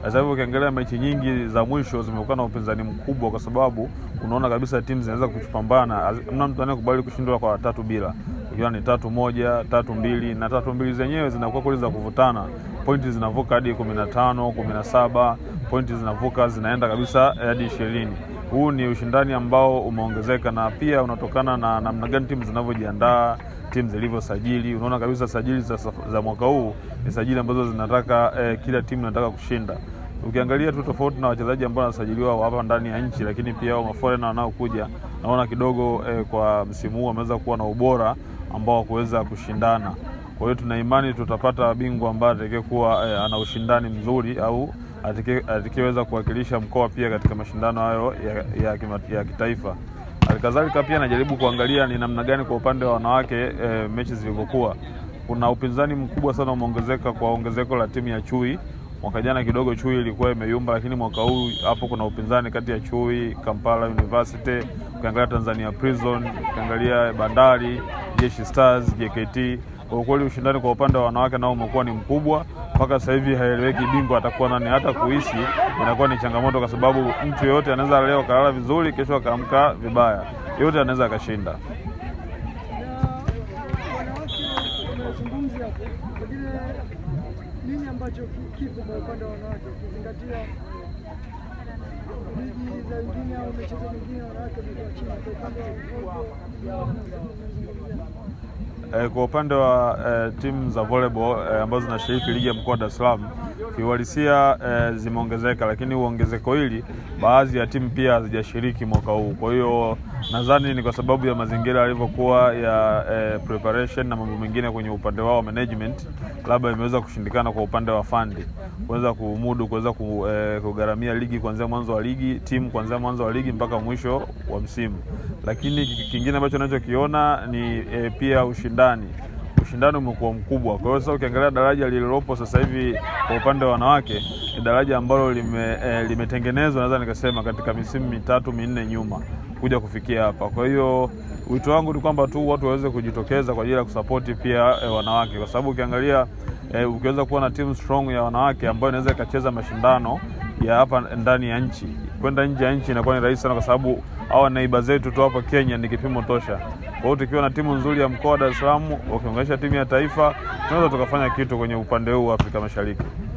Sasa hivyo ukiangalia mechi nyingi za mwisho zimekuwa na upinzani mkubwa, kwa sababu unaona kabisa timu zinaweza kupambana. Hamna mtu anayekubali kushindwa kwa 3-0. Ukiona ni 3-1, 3-2 na 3-2 zenyewe zinakuwa kweli za kuvutana. Pointi zinavuka hadi 15, 17, pointi zinavuka zinaenda kabisa hadi 20. Huu ni ushindani ambao umeongezeka, na pia unatokana na namna gani timu zinavyojiandaa, timu zilivyosajili. Unaona kabisa sajili za mwaka huu ni sajili ambazo zinataka kila timu inataka kushinda. Ukiangalia tu tofauti na wachezaji ambao wanasajiliwa hapa ndani ya nchi, lakini pia wao maforeigner wanaokuja, naona kidogo kwa msimu huu wameweza kuwa na ubora ambao kuweza kushindana. Kwa hiyo tuna imani tutapata bingwa ambaye atakayekuwa ana ushindani mzuri, au atakayeweza kuwakilisha mkoa pia katika mashindano hayo ya kitaifa. Halikadhalika pia najaribu kuangalia ni namna gani kwa upande wa wanawake mechi zilivyokuwa. Kuna upinzani mkubwa sana umeongezeka kwa ongezeko la timu ya Chui. Mwaka jana kidogo Chui ilikuwa imeyumba, lakini mwaka huu hapo kuna upinzani kati ya Chui, Kampala University, ukiangalia Tanzania Prison, ukiangalia Bandari, Jeshi Stars, JKT. Kwa kweli ushindani kwa upande wa wanawake nao umekuwa ni mkubwa. Mpaka sasa hivi haieleweki bingwa atakuwa nani. Hata kuishi inakuwa ni changamoto, kwa sababu mtu yote anaweza leo kalala vizuri, kesho akaamka vibaya. Yote anaweza akashinda. Nini ambacho kipo kwa upande wa wanawake, ukizingatia ligi za wengine au michezo mingine wanawake wamekuwa chini kwa upande wa kwa upande wa timu za volleyball ambazo zinashiriki ligi ya mkoa wa Dar es Salaam, kiuhalisia zimeongezeka, lakini uongezeko hili baadhi ya timu pia hazijashiriki mwaka huu. Kwa hiyo nadhani ni kwa sababu ya mazingira yalivyokuwa ya preparation na mambo mengine kwenye upande wao management, labda imeweza kushindikana kwa upande wa fundi kuweza kumudu, kuweza kugharamia ligi kuanzia mwanzo wa ligi, timu kuanzia mwanzo wa ligi mpaka mwisho wa msimu. Lakini kingine ambacho ninachokiona ni pia ushindani umekuwa mkubwa. Kwa hiyo sasa ukiangalia daraja lililopo sasa hivi kwa upande wa wanawake ni daraja ambalo limetengenezwa naweza nikasema katika misimu 3-4 nyuma kuja kufikia hapa. Kwa hiyo wito wangu ni kwamba tu watu waweze kujitokeza kwa ajili ya kusapoti pia wanawake, kwa sababu ukiangalia ukiweza kuwa na team strong ya wanawake ambayo inaweza ikacheza mashindano ya hapa ndani ya nchi, kwenda nje ya nchi inakuwa ni rahisi sana, kwa sababu hawa naiba zetu tu hapa Kenya ni kipimo tosha. Kwa hiyo tukiwa na timu nzuri ya mkoa wa Dar es Salaam, ukiunganisha timu ya taifa, tunaweza tukafanya kitu kwenye upande huu wa Afrika Mashariki.